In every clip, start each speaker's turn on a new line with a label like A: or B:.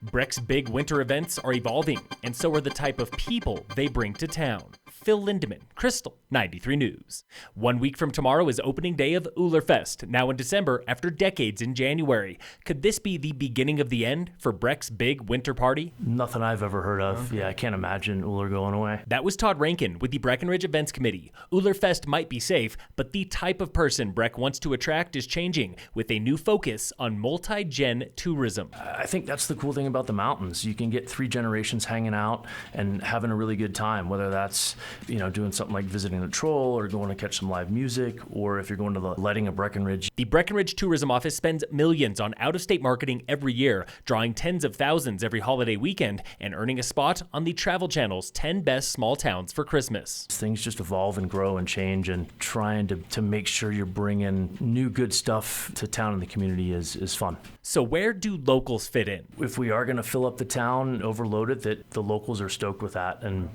A: Breck's big winter events are evolving, and so are the type of people they bring to town. Phil Lindemann, Krystal, 93 News. 1 week from tomorrow is opening day of Ullr Fest, now in December after decades in January. Could this be the beginning of the end for Breck's big winter party?
B: Nothing I've ever heard of. Yeah, I can't imagine Ullr going away.
A: That was Todd Rankin with the Breckenridge Events Committee. Ullr Fest might be safe, but the type of person Breck wants to attract is changing, with a new focus on multi-gen tourism.
B: I think that's the cool thing about the mountains. You can get 3 generations hanging out and having a really good time, whether that's doing something like visiting the troll or going to catch some live music, or if you're going to the lighting of Breckenridge.
A: The Breckenridge Tourism Office spends millions on out-of-state marketing every year, drawing tens of thousands every holiday weekend and earning a spot on the Travel Channel's 10 Best Small Towns for Christmas.
B: Things just evolve and grow and change, and trying to make sure you're bringing new good stuff to town and the community is fun.
A: So where do locals fit in?
B: If we are going to fill up the town, overload it, that the locals are stoked with that, and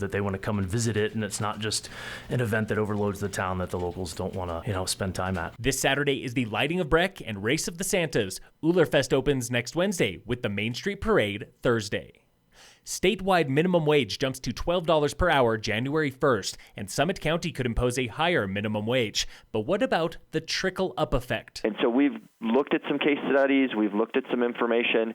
B: that they want to come and visit it, and it's not just an event that overloads the town that the locals don't want to spend time at.
A: This Saturday is the Lighting of Breck and Race of the Santas. Ullr Fest opens next Wednesday with the Main Street Parade Thursday. Statewide minimum wage jumps to $12 per hour January 1st, and Summit County could impose a higher minimum wage. But what about the trickle-up effect?
C: And so we've looked at some case studies, we've looked at some information,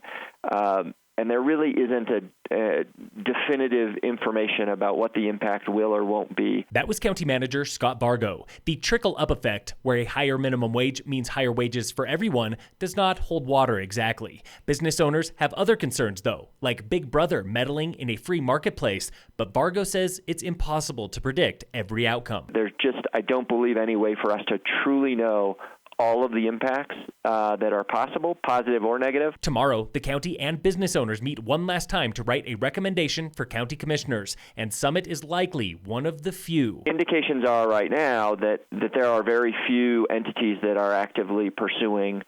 C: and there really isn't a definitive information about what the impact will or won't be.
A: That was County Manager Scott Bargo. The trickle-up effect, where a higher minimum wage means higher wages for everyone, does not hold water exactly. Business owners have other concerns, though, like Big Brother meddling in a free marketplace, but Bargo says it's impossible to predict every outcome.
C: There's just, I don't believe, any way for us to truly know all of the impacts that are possible, positive or negative.
A: Tomorrow, the county and business owners meet one last time to write a recommendation for county commissioners, and Summit is likely one of the few.
C: Indications are right now that there are very few entities that are actively pursuing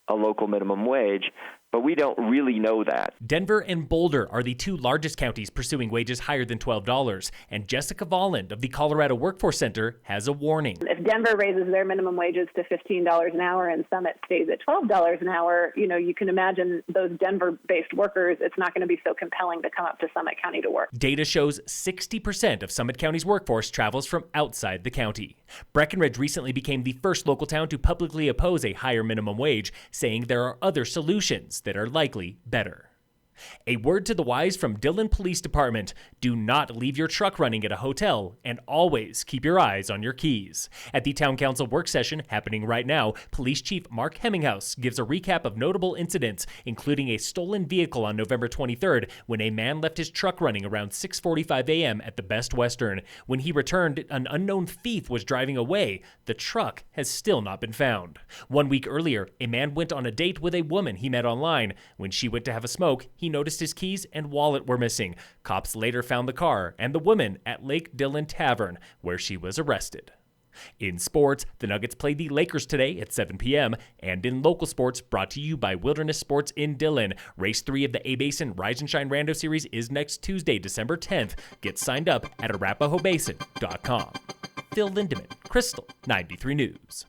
C: a local minimum wage, but we don't really know that.
A: Denver and Boulder are the 2 largest counties pursuing wages higher than $12, and Jessica Volland of the Colorado Workforce Center has a warning.
D: If Denver raises their minimum wages to $15 an hour and Summit stays at $12 an hour, you can imagine those Denver-based workers, it's not going to be so compelling to come up to Summit County to work.
A: Data shows 60% of Summit County's workforce travels from outside the county. Breckenridge recently became the first local town to publicly oppose a higher minimum wage, saying there are other solutions that are likely better. A word to the wise from Dillon Police Department: do not leave your truck running at a hotel, and always keep your eyes on your keys. At the Town Council work session happening right now, Police Chief Mark Hemminghaus gives a recap of notable incidents, including a stolen vehicle on November 23rd when a man left his truck running around 6:45 a.m. at the Best Western. When he returned, an unknown thief was driving away. The truck has still not been found. 1 week earlier, a man went on a date with a woman he met online. When she went to have a smoke, he noticed his keys and wallet were missing. Cops later found the car and the woman at Lake Dillon Tavern, where she was arrested. In sports, the Nuggets play the Lakers today at 7 p.m. And in local sports, brought to you by Wilderness Sports in Dillon, Race 3 of the A-Basin Rise and Shine Rando Series is next Tuesday, December 10th. Get signed up at arapahoebasin.com. Phil Lindemann, Krystal, 93 News.